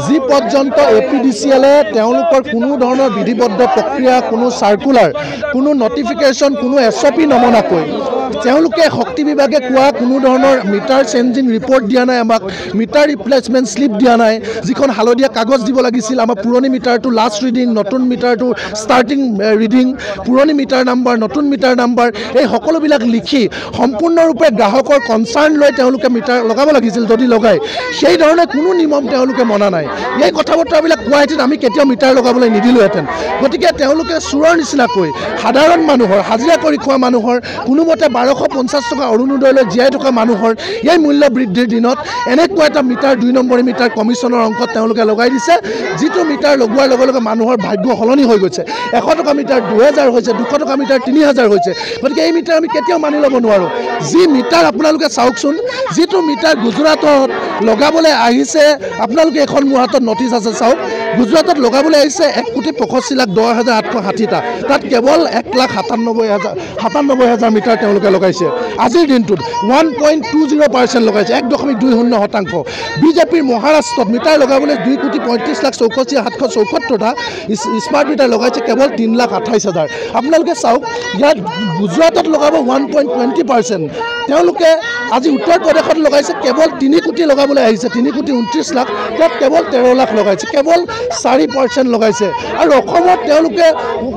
যি পৰ্যন্ত এপিডিচিএলে তেওঁলোকৰ কোনো ধৰণৰ বিধিবদ্ধ প্ৰক্ৰিয়া কোনো সাৰ্কুলাৰ কোনো নটিফিকেশ্যন কোনো এছঅপি নমনাকৈ তেওঁলোকে শক্তি বিভাগে কোৱা কোনো ধৰণৰ মিটাৰ চেঞ্জিং ৰিপৰ্ট দিয়া নাই আমাক মিটাৰ ৰিপ্লেচমেণ্ট স্লিপ দিয়া নাই যিখন হালধীয়া কাগজ দিব লাগিছিল আমাৰ পুৰণি মিটাৰটো লাষ্ট ৰিডিং নতুন মিটাৰটো ষ্টাৰ্টিং ৰিডিং পুৰণি মিটাৰ নাম্বাৰ নতুন মিটাৰ নাম্বাৰ এই সকলোবিলাক লিখি সম্পূৰ্ণৰূপে গ্ৰাহকৰ কনচাৰ্ণ লৈ তেওঁলোকে মিটাৰ লগাব লাগিছিল যদি লগায় সেই ধৰণে কোনো নিয়ম তেওঁলোকে মনা নাই এই কথা বতৰাবিলাক কোৱাহেঁতেন আমি কেতিয়াও মিটাৰ লগাবলৈ নিদিলোহেঁতেন গতিকে তেওঁলোকে চোৰৰ নিচিনাকৈ সাধাৰণ মানুহৰ হাজিৰা কৰি খোৱা মানুহৰ কোনোমতে 1250 টকা অৰুণোদয়লৈ জীয়াই থকা মানুহৰ এই মূল্য বৃদ্ধিৰ দিনত এনেকুৱা এটা মিটাৰ 2 নম্বৰী মিটাৰ কমিশ্যনৰ অংকত তেওঁলোকে লগাই দিছে যিটো মিটাৰ লগোৱাৰ লগে লগে মানুহৰ ভাগ্য সলনি হৈ গৈছে 100 টকা মিটাৰ 2000 হৈছে 200 টকা মিটাৰ 3000 হৈছে গতিকে এই মিটাৰ আমি কেতিয়াও মানি ল'ব নোৱাৰোঁ যি মিটাৰ আপোনালোকে চাওকচোন যিটো মিটাৰ গুজৰাটত লগাবলৈ আহিছে আপোনালোকে এখন মোৰ হাতত নটিচ আছে চাওক গুজৰাটত লগাবলৈ আহিছে 1,85,10,860টা তাত কেৱল 1,97,000 মিটাৰ তেওঁলোকে লগাইছে আজিৰ দিনটোত 1.20% লগাইছে 1.20% বিজেপিৰ মহাৰাষ্ট্ৰত মিটাৰ লগাবলৈ 2,35,64,774টা স্মাৰ্ট মিটাৰ লগাইছে কেৱল 3,28,000 আপোনালোকে চাওক ইয়াত গুজৰাটত লগাব 1.20% তেওঁলোকে আজি উত্তৰ প্ৰদেশত লগাইছে কেৱল 3 কোটি লগাবলৈ আহিছে 3,29,00,000 তাত কেৱল 13 লাখ লগাইছে কেৱল 4% লগাইছে আৰু অসমত তেওঁলোকে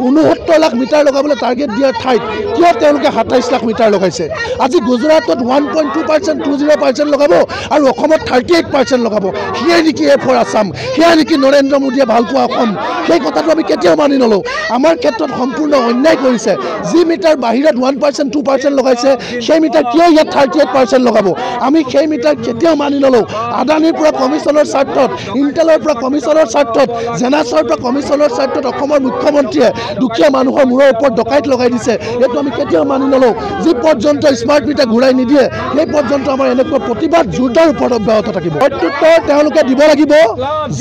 69 লাখ মিটাৰ লগাবলৈ টাৰ্গেট দিয়াৰ ঠাইত কিয় তেওঁলোকে 27 লাখ মিটাৰ লগাইছে আজি গুজৰাটত 1.2% 20% লগাব আৰু অসমত 38% লগাব সেয়াই নেকি এ ফৰ আছাম সেয়াই নেকি নৰেন্দ্ৰ মোদীয়ে ভাল পোৱা অসম সেই কথাটো আমি কেতিয়াও মানি নলওঁ আমাৰ ক্ষেত্ৰত সম্পূৰ্ণ অন্যায় কৰিছে যি মিটাৰ বাহিৰত 1% 2% লগাইছে সেই মিটাৰ কিয় ইয়াত 38% লগাব আমি সেই মিটাৰ কেতিয়াও মানি নলওঁ আদানীৰ পৰা কমিশ্যনৰ স্বাৰ্থত ইণ্টেলৰ পৰা কমিশ্যনৰ স্বাৰ্থত জেনাছৰ পৰা কমিশ্যনৰ স্বাৰ্থত অসমৰ মুখ্যমন্ত্ৰীয়ে দুখীয়া মানুহৰ মূৰৰ ওপৰত ডকাইত লগাই দিছে এইটো আমি কেতিয়াও মানি নলওঁ যি পৰ্যন্ত স্মাৰ্ট মিটাৰ ঘূৰাই নিদিয়ে সেই পৰ্যন্ত আমাৰ এনেকুৱা প্ৰতিবাদ জোৰদাৰ ওপৰত অব্যাহত থাকিব প্ৰত্যুত্তৰ তেওঁলোকে দিব লাগিব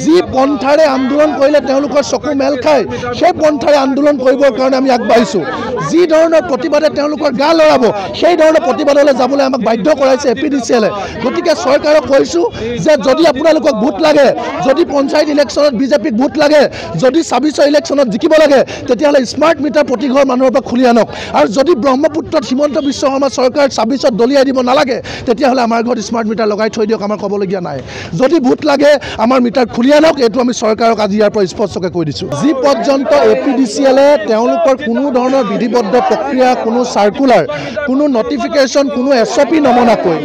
যি পন্থাৰে আন্দোলন কৰিলে তেওঁলোকৰ চকু মেল খায় সেই পন্থাৰে আন্দোলন কৰিবৰ কাৰণে আমি আগবাঢ়িছোঁ যি ধৰণৰ প্ৰতিবাদে তেওঁলোকৰ গা লৰাব সেই ধৰণৰ প্ৰতিবাদলৈ যাবলৈ আমাক বাধ্য কৰাইছে এপিডিচিএলে গতিকে চৰকাৰক কৈছোঁ যে যদি আপোনালোকক ভোট লাগে যদি পঞ্চায়ত ইলেকশ্যনত বিজেপিক ভোট লাগে যদি 26 ইলেকশ্যনত জিকিব লাগে তেতিয়াহ'লে স্মাৰ্ট মিটাৰ প্ৰতি ঘৰ মানুহৰ পৰা খুলি আনক আৰু যদি ব্ৰহ্মপুত্ৰত হিমন্ত বিশ্ব শৰ্মা চৰকাৰ 26ত দলিয়াই দিব নালাগে তেতিয়াহ'লে আমাৰ ঘৰত স্মাৰ্ট মিটাৰ লগাই থৈ দিয়ক আমাৰ ক'বলগীয়া নাই যদি ভোট লাগে আমাৰ মিটাৰ খুলি আনক এইটো আমি চৰকাৰক আজি ইয়াৰ পৰা স্পষ্টকৈ কৈ দিছোঁ যি পৰ্যন্ত এপিডিচিএলে তেওঁলোকৰ কোনো ধৰণৰ বিধিবদ্ধ প্ৰক্ৰিয়া কোনো সাৰ্কুলাৰ কোনো নটিফিকেশ্যন কোনো এছঅপি নমনাকৈ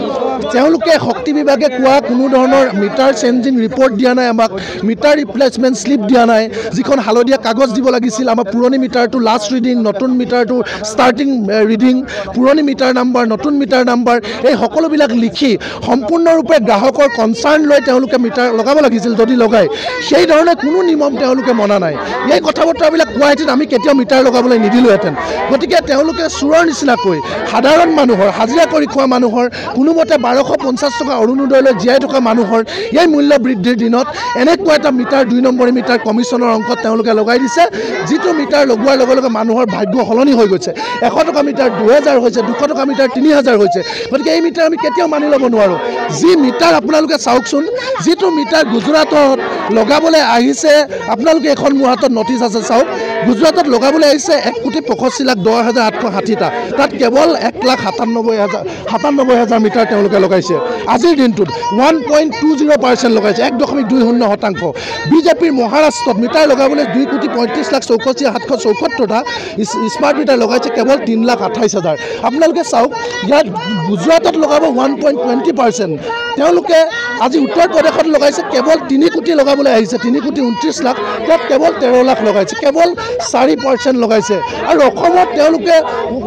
তেওঁলোকে শক্তি বিভাগে কোৱা কোনো ধৰণৰ মিটাৰ চেঞ্জিং ৰিপৰ্ট দিয়া নাই আমাক মিটাৰ ৰিপ্লেচমেণ্ট স্লিপ দিয়া নাই যিখন হালধীয়া কাগজ দিব লাগিছিল আমাৰ পুৰণি মিটাৰটো লাষ্ট ৰিডিং নতুন মিটাৰটো ষ্টাৰ্টিং ৰিডিং পুৰণি মিটাৰ নাম্বাৰ নতুন মিটাৰ নাম্বাৰ এই সকলোবিলাক লিখি সম্পূৰ্ণৰূপে গ্ৰাহকৰ কনচাৰ্ণ লৈ তেওঁলোকে মিটাৰ লগাব লাগিছিল যদি লগায় সেই ধৰণে কোনো নিয়ম তেওঁলোকে মনা নাই এই কথা বতৰাবিলাক কোৱাহেঁতেন আমি কেতিয়াও মিটাৰ লগাবলৈ নিদিলোহেঁতেন গতিকে তেওঁলোকে চোৰৰ নিচিনাকৈ সাধাৰণ মানুহৰ হাজিৰা কৰি খোৱা মানুহৰ কোনোমতে 1250 টকা অৰুণোদয়লৈ জীয়াই থকা মানুহৰ এই মূল্য বৃদ্ধিৰ দিনত এনেকুৱা এটা মিটাৰ 2 নম্বৰী মিটাৰ কমিশ্যনৰ অংকত তেওঁলোকে লগাই দিছে যিটো মিটাৰ লগোৱাৰ লগে লগে মানুহৰ ভাগ্য সলনি হৈ গৈছে 100 টকা মিটাৰ 2000 হৈছে 200 টকা মিটাৰ 3000 হৈছে গতিকে এই মিটাৰ আমি কেতিয়াও মানি ল'ব নোৱাৰোঁ যি মিটাৰ আপোনালোকে চাওকচোন যিটো মিটাৰ গুজৰাটত লগাবলৈ আহিছে আপোনালোকে এখন মোৰ হাতত নটিচ আছে চাওক গুজৰাটত লগাবলৈ আহিছে 1,85,10,860টা তাত কেৱল 1,97,000 মিটাৰ তেওঁলোকে লগাইছে আজিৰ দিনটোত 1.20% লগাইছে 1.20% বিজেপিৰ মহাৰাষ্ট্ৰত মিটাৰ লগাবলৈ 2,35,64,774টা স্মাৰ্ট মিটাৰ লগাইছে কেৱল 3,28,000 আপোনালোকে চাওক ইয়াত গুজৰাটত লগাব 1.20% তেওঁলোকে আজি উত্তৰ প্ৰদেশত লগাইছে কেৱল 3 কোটি লগাবলৈ আহিছে 3,29,00,000 তাত কেৱল 13 লাখ লগাইছে কেৱল 4% লগাইছে আৰু অসমত তেওঁলোকে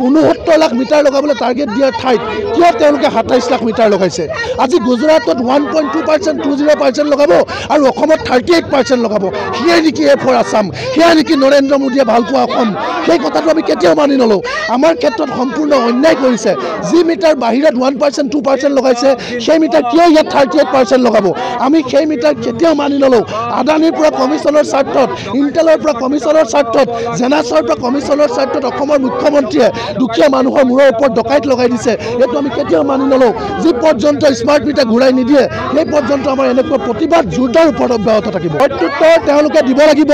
69 লাখ মিটাৰ লগাবলৈ টাৰ্গেট দিয়াৰ ঠাইত কিয় তেওঁলোকে 27 লাখ মিটাৰ লগাইছে আজি গুজৰাটত 1.2% 20% লগাব আৰু অসমত 38% লগাব সেয়াই নেকি এ ফৰ আছাম সেয়াই নেকি নৰেন্দ্ৰ মোদীয়ে ভাল পোৱা অসম সেই কথাটো আমি কেতিয়াও মানি নলওঁ আমাৰ ক্ষেত্ৰত সম্পূৰ্ণ অন্যায় কৰিছে যি মিটাৰ বাহিৰত 1% 2% লগাইছে সেই মিটাৰ কিয় ইয়াত 38% লগাব আমি সেই মিটাৰ কেতিয়াও মানি নলওঁ আদানীৰ পৰা কমিশ্যনৰ স্বাৰ্থত, ইণ্টেলৰ পৰা কমিশ্যনৰ স্বাৰ্থত, জেনাছৰ পৰা কমিশ্যনৰ স্বাৰ্থত অসমৰ মুখ্যমন্ত্ৰীয়ে দুখীয়া মানুহৰ মূৰৰ ওপৰত ডকাইত লগাই দিছে। এইটো আমি কেতিয়াও মানি নলওঁ। যি পৰ্যন্ত স্মাৰ্ট মিটাৰ ঘূৰাই নিদিয়ে সেই পৰ্যন্ত আমাৰ এনেকুৱা প্ৰতিবাদ জোৰদাৰ ওপৰত অব্যাহত থাকিব। প্ৰত্যুত্তৰ তেওঁলোকে দিব লাগিব।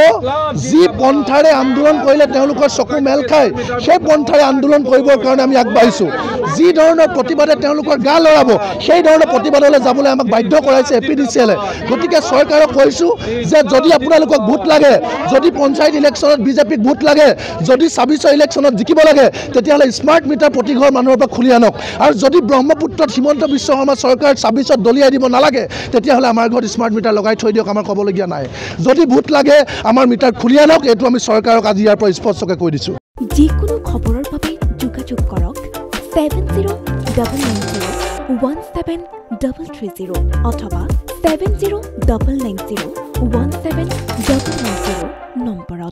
যি পন্থাৰে আন্দোলন কৰিলে তেওঁলোকৰ চকু মেল খায় সেই পন্থাৰে আন্দোলন কৰিবৰ কাৰণে আমি আগবাঢ়িছোঁ। যি ধৰণৰ প্ৰতিবাদে তেওঁলোকৰ গা লৰাব সেই ধৰণৰ প্ৰতিবাদলৈ যাবলৈ আমাক বাধ্য কৰাইছে APDCL-এ। গতিকে চৰকাৰক কৈছোঁ যে যদি আপোনালোকক ভোট লাগে, যদি পঞ্চায়ত ইলেকশ্যনত বিজেপিক ভোট লাগে, যদি ২৬ ইলেকশ্যনত জিকিব লাগে, তেতিয়াহ'লে স্মাৰ্ট মিটাৰ প্ৰতি ঘৰ মানুহৰ পৰা খুলি আনক। আৰু যদি ব্ৰহ্মপুত্ৰত হিমন্ত বিশ্ব শৰ্মা চৰকাৰ ২৬ত দলিয়াই দিব নালাগে, তেতিয়াহ'লে আমাৰ ঘৰত স্মাৰ্ট মিটাৰ লগাই থৈ দিয়ক, আমাৰ ক'বলগীয়া নাই। যদি ভোট লাগে আমাৰ মিটাৰ খুলি আনক, এইটো আমি চৰকাৰক আজি ইয়াৰ পৰা স্পষ্টকৈ কৈ দিছোঁ। যিকোনো খবৰৰ বাবে যোগাযোগ কৰক 7099017330 অথবা 7099017390 নম্বৰত।